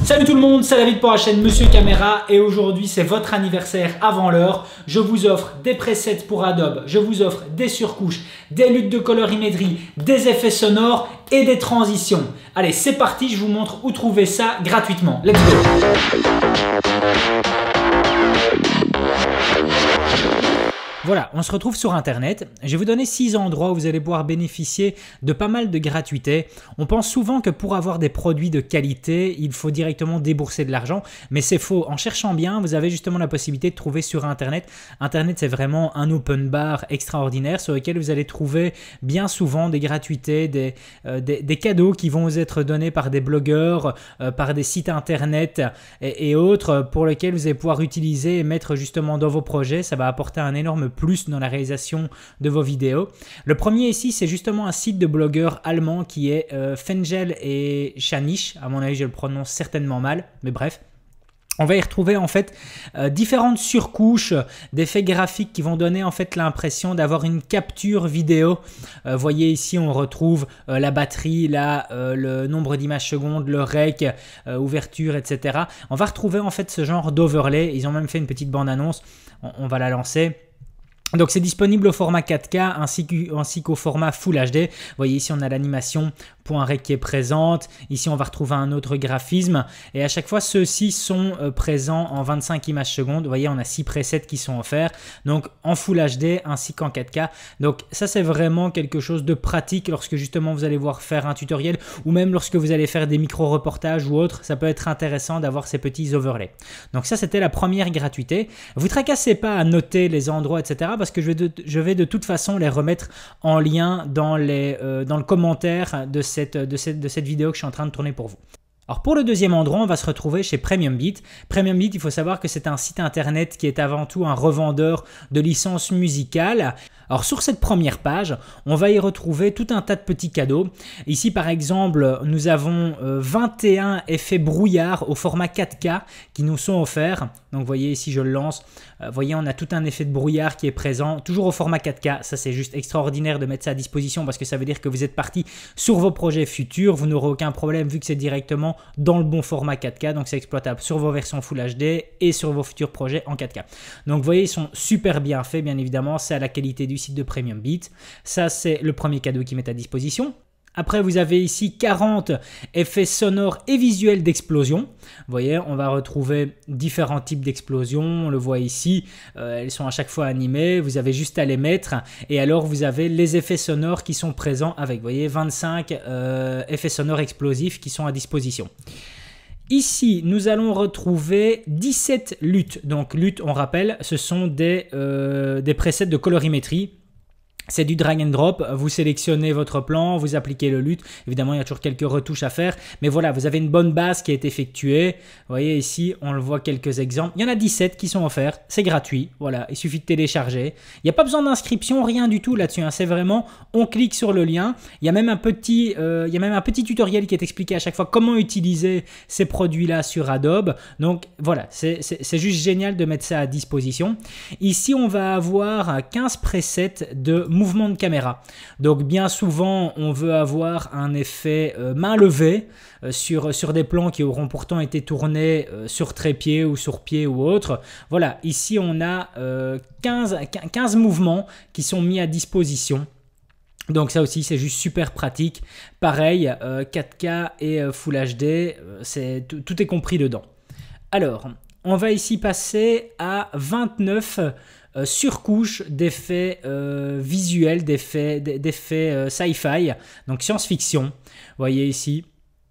Salut tout le monde, c'est David pour la chaîne Monsieur Caméra et aujourd'hui c'est votre anniversaire avant l'heure. Je vous offre des presets pour Adobe, je vous offre des surcouches, des luttes de colorimétrie, des effets sonores et des transitions. Allez, c'est parti, je vous montre où trouver ça gratuitement. Let's go! Voilà, on se retrouve sur internet. Je vais vous donner 6 endroits où vous allez pouvoir bénéficier de pas mal de gratuités. On pense souvent que pour avoir des produits de qualité, il faut directement débourser de l'argent, mais c'est faux. En cherchant bien, vous avez justement la possibilité de trouver sur internet. Internet, c'est vraiment un open bar extraordinaire sur lequel vous allez trouver bien souvent des gratuités, des cadeaux qui vont vous être donnés par des blogueurs, par des sites internet et autres pour lesquels vous allez pouvoir utiliser et mettre justement dans vos projets. Ça va apporter un énorme plus dans la réalisation de vos vidéos. Le premier ici, c'est justement un site de blogueurs allemands qui est Fengel et Schanisch. À mon avis, je le prononce certainement mal, mais bref. On va y retrouver en fait différentes surcouches d'effets graphiques qui vont donner en fait l'impression d'avoir une capture vidéo. Vous voyez ici on retrouve la batterie, là, le nombre d'images secondes, le rec, ouverture, etc. On va retrouver en fait ce genre d'overlay. Ils ont même fait une petite bande-annonce. On va la lancer. Donc c'est disponible au format 4K ainsi qu'au format Full HD. Vous voyez ici on a l'animation .rec qui est présente. Ici on va retrouver un autre graphisme et à chaque fois ceux-ci sont présents en 25 images secondes. Vous voyez on a 6 presets qui sont offerts donc en Full HD ainsi qu'en 4K. Donc ça c'est vraiment quelque chose de pratique lorsque justement vous allez voir faire un tutoriel ou même lorsque vous allez faire des micro-reportages ou autres. Ça peut être intéressant d'avoir ces petits overlays. Donc ça c'était la première gratuité. Vous tracassez pas à noter les endroits etc. parce que je vais de toute façon les remettre en lien dans le commentaire de cette vidéo que je suis en train de tourner pour vous. Alors pour le deuxième endroit, on va se retrouver chez PremiumBeat. PremiumBeat, il faut savoir que c'est un site internet qui est avant tout un revendeur de licences musicales. Alors sur cette première page, on va y retrouver tout un tas de petits cadeaux. Ici par exemple, nous avons 21 effets brouillard au format 4K qui nous sont offerts. Donc vous voyez ici je le lance, vous voyez on a tout un effet de brouillard qui est présent, toujours au format 4K. Ça c'est juste extraordinaire de mettre ça à disposition parce que ça veut dire que vous êtes parti sur vos projets futurs. Vous n'aurez aucun problème vu que c'est directement dans le bon format 4K. Donc c'est exploitable sur vos versions Full HD et sur vos futurs projets en 4K. Donc vous voyez ils sont super bien faits bien évidemment, c'est à la qualité du site de PremiumBeat. Ça c'est le premier cadeau qu'ils mettent à disposition. Après, vous avez ici 40 effets sonores et visuels d'explosion. Vous voyez, on va retrouver différents types d'explosions. On le voit ici, elles sont à chaque fois animées. Vous avez juste à les mettre. Et alors, vous avez les effets sonores qui sont présents avec, vous voyez, 25 effets sonores explosifs qui sont à disposition. Ici, nous allons retrouver 17 luttes. Donc, luttes, on rappelle, ce sont des presets de colorimétrie. C'est du drag and drop, vous sélectionnez votre plan, vous appliquez le lutte. Évidemment, il y a toujours quelques retouches à faire. Mais voilà, vous avez une bonne base qui est effectuée. Vous voyez ici, on le voit quelques exemples. Il y en a 17 qui sont offerts. C'est gratuit. Voilà, il suffit de télécharger. Il n'y a pas besoin d'inscription, rien du tout là-dessus. Hein. C'est vraiment, on clique sur le lien. Il y a même un petit tutoriel qui est expliqué à chaque fois comment utiliser ces produits-là sur Adobe. Donc voilà, c'est juste génial de mettre ça à disposition. Ici, on va avoir 15 presets de mouvement de caméra. Donc bien souvent on veut avoir un effet main levée sur des plans qui auront pourtant été tournés sur trépied ou sur pied ou autre. Voilà, ici on a 15 mouvements qui sont mis à disposition. Donc ça aussi c'est juste super pratique. Pareil, 4K et Full HD, tout est compris dedans. Alors, on va ici passer à 29 surcouche d'effets visuels, d'effets sci-fi, donc science-fiction. Vous voyez ici,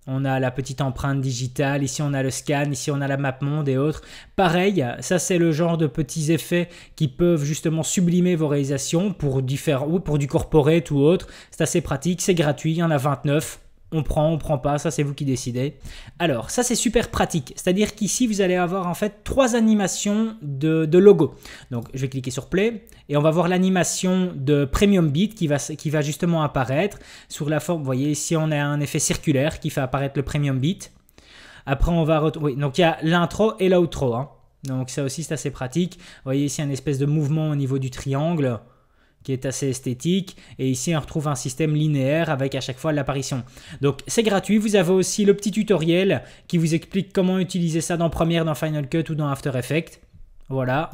on a la petite empreinte digitale, ici on a le scan, ici on a la map monde et autres. Pareil, ça c'est le genre de petits effets qui peuvent justement sublimer vos réalisations pour du corporate ou autre. C'est assez pratique, c'est gratuit, il y en a 29. On prend pas, ça c'est vous qui décidez. Alors ça c'est super pratique, c'est-à-dire qu'ici vous allez avoir en fait 3 animations de logo. Donc je vais cliquer sur play et on va voir l'animation de PremiumBeat qui va justement apparaître sous la forme, vous voyez ici on a un effet circulaire qui fait apparaître le PremiumBeat. Après on va retrouver, donc il y a l'intro et l'outro. Hein. Donc ça aussi c'est assez pratique. Vous voyez ici un espèce de mouvement au niveau du triangle. qui est assez esthétique. Et ici, on retrouve un système linéaire avec à chaque fois l'apparition. Donc, c'est gratuit. Vous avez aussi le petit tutoriel qui vous explique comment utiliser ça dans Premiere, dans Final Cut ou dans After Effects. Voilà.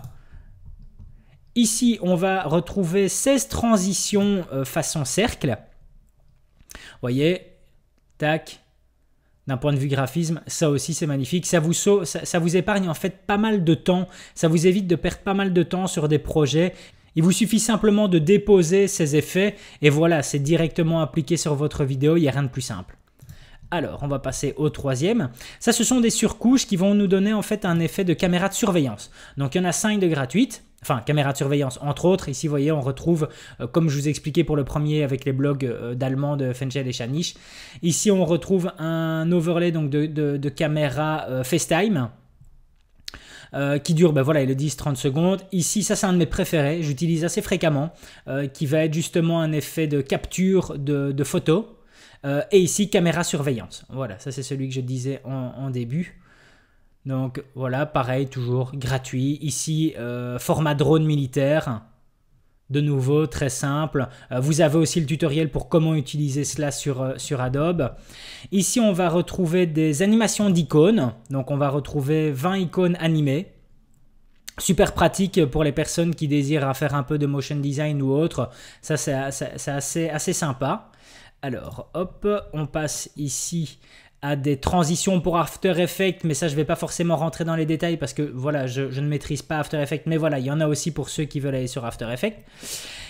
Ici, on va retrouver 16 transitions façon cercle. Vous voyez, tac. D'un point de vue graphisme, ça aussi c'est magnifique. Ça vous épargne en fait pas mal de temps. Ça vous évite de perdre pas mal de temps sur des projets. Il vous suffit simplement de déposer ces effets et voilà, c'est directement appliqué sur votre vidéo. Il n'y a rien de plus simple. Alors, on va passer au troisième. Ça, ce sont des surcouches qui vont nous donner en fait un effet de caméra de surveillance. Donc, il y en a 5 de gratuites. Enfin, caméra de surveillance, entre autres. Ici, vous voyez, on retrouve, comme je vous expliquais pour le premier avec les blogs d'allemand de Fenchel et Shanish. Ici, on retrouve un overlay donc, de caméra FaceTime. Qui dure, ben voilà, il est 10-30 secondes. Ici, ça c'est un de mes préférés, j'utilise assez fréquemment, qui va être justement un effet de capture de photos. Et ici, caméra surveillance. Voilà, ça c'est celui que je disais en début. Donc voilà, pareil, toujours gratuit. Ici, format drone militaire. De nouveau, très simple. Vous avez aussi le tutoriel pour comment utiliser cela sur Adobe. Ici, on va retrouver des animations d'icônes. Donc, on va retrouver 20 icônes animées. Super pratique pour les personnes qui désirent faire un peu de motion design ou autre. Ça, c'est assez sympa. Alors, hop, on passe ici à des transitions pour After Effects, mais ça je ne vais pas forcément rentrer dans les détails parce que voilà, je ne maîtrise pas After Effects, mais voilà, il y en a aussi pour ceux qui veulent aller sur After Effects.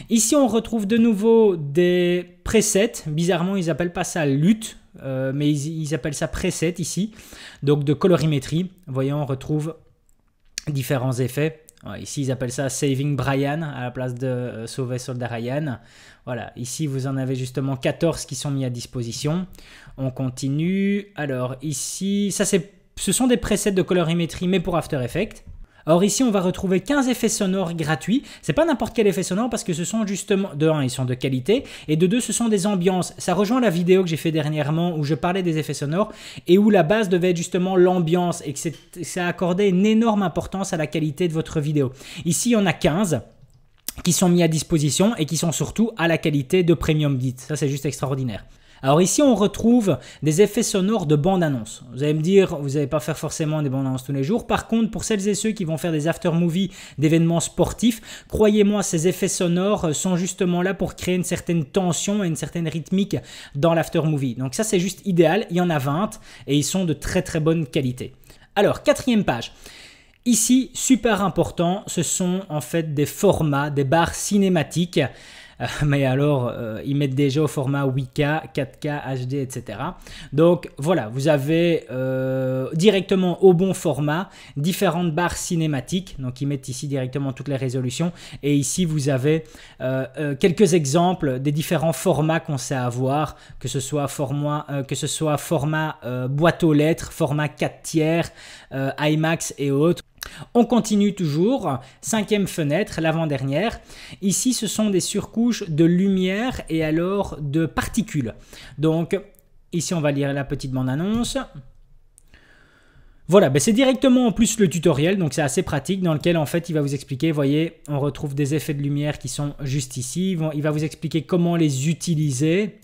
Ici on retrouve de nouveau des presets, bizarrement ils n'appellent pas ça LUT, mais ils appellent ça preset ici, donc de colorimétrie. Vous voyez, on retrouve différents effets. Ouais, ici, ils appellent ça Saving Brian à la place de Sauver Soldat Ryan. Voilà, ici, vous en avez justement 14 qui sont mis à disposition. On continue. Alors, ici, ce sont des presets de colorimétrie, mais pour After Effects. Alors ici, on va retrouver 15 effets sonores gratuits. C'est pas n'importe quel effet sonore parce que ce sont justement, de 1, ils sont de qualité, et de 2, ce sont des ambiances. Ça rejoint la vidéo que j'ai fait dernièrement où je parlais des effets sonores et où la base devait être justement l'ambiance et que ça accordait une énorme importance à la qualité de votre vidéo. Ici, il y en a 15 qui sont mis à disposition et qui sont surtout à la qualité de Premium Beat. Ça, c'est juste extraordinaire. Alors ici, on retrouve des effets sonores de bande-annonce. Vous allez me dire, vous n'allez pas faire forcément des bandes-annonces tous les jours. Par contre, pour celles et ceux qui vont faire des after-movies d'événements sportifs, croyez-moi, ces effets sonores sont justement là pour créer une certaine tension et une certaine rythmique dans l'after-movie. Donc ça, c'est juste idéal. Il y en a 20 et ils sont de très très bonne qualité. Alors, quatrième page. Ici, super important, ce sont en fait des formats, des barres cinématiques. Mais alors, ils mettent déjà au format 8K, 4K, HD, etc. Donc voilà, vous avez directement au bon format différentes barres cinématiques. Donc ils mettent ici directement toutes les résolutions. Et ici, vous avez quelques exemples des différents formats qu'on sait avoir, que ce soit format boîte aux lettres, format 4 tiers, IMAX et autres. On continue toujours, 5e fenêtre, l'avant-dernière. Ici, ce sont des surcouches de lumière et alors de particules. Donc, ici, on va lire la petite bande-annonce. Voilà, ben c'est directement en plus le tutoriel, donc c'est assez pratique, dans lequel en fait il va vous expliquer, vous voyez, on retrouve des effets de lumière qui sont juste ici. Il va vous expliquer comment les utiliser,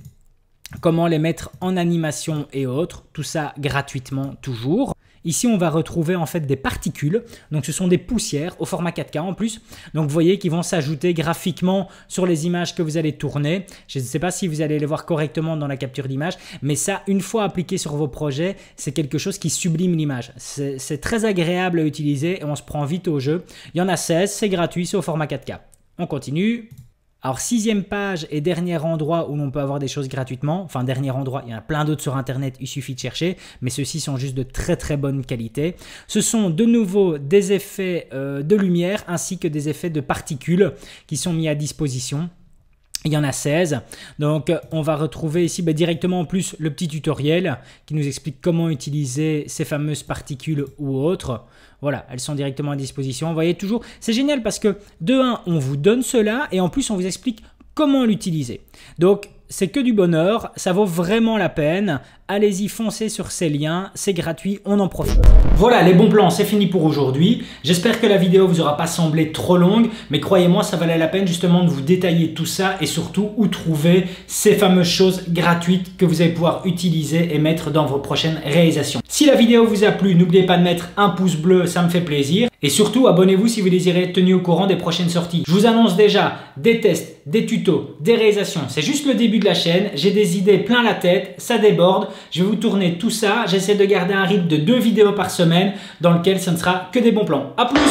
comment les mettre en animation et autres, tout ça gratuitement toujours. Ici, on va retrouver en fait des particules, donc ce sont des poussières au format 4K en plus. Donc vous voyez qu'ils vont s'ajouter graphiquement sur les images que vous allez tourner. Je ne sais pas si vous allez les voir correctement dans la capture d'image, mais ça, une fois appliqué sur vos projets, c'est quelque chose qui sublime l'image. C'est très agréable à utiliser et on se prend vite au jeu. Il y en a 16, c'est gratuit, c'est au format 4K. On continue. Alors, 6e page et dernier endroit où l'on peut avoir des choses gratuitement. Enfin, dernier endroit, il y en a plein d'autres sur Internet, il suffit de chercher. Mais ceux-ci sont juste de très très bonne qualité. Ce sont de nouveau des effets de lumière ainsi que des effets de particules qui sont mis à disposition. Il y en a 16, donc on va retrouver ici directement en plus le petit tutoriel qui nous explique comment utiliser ces fameuses particules ou autres. Voilà, elles sont directement à disposition. Vous voyez toujours, c'est génial parce que de 1, on vous donne cela et en plus on vous explique comment l'utiliser. Donc c'est que du bonheur, ça vaut vraiment la peine. Allez-y, foncez sur ces liens, c'est gratuit, on en profite. Voilà, les bons plans, c'est fini pour aujourd'hui. J'espère que la vidéo vous aura pas semblé trop longue, mais croyez-moi, ça valait la peine justement de vous détailler tout ça et surtout où trouver ces fameuses choses gratuites que vous allez pouvoir utiliser et mettre dans vos prochaines réalisations. Si la vidéo vous a plu, n'oubliez pas de mettre un pouce bleu, ça me fait plaisir. Et surtout, abonnez-vous si vous désirez être tenu au courant des prochaines sorties. Je vous annonce déjà des tests, des tutos, des réalisations. C'est juste le début de la chaîne. J'ai des idées plein la tête, ça déborde. Je vais vous tourner tout ça. J'essaie de garder un rythme de 2 vidéos par semaine dans lequel ce ne sera que des bons plans. À plus!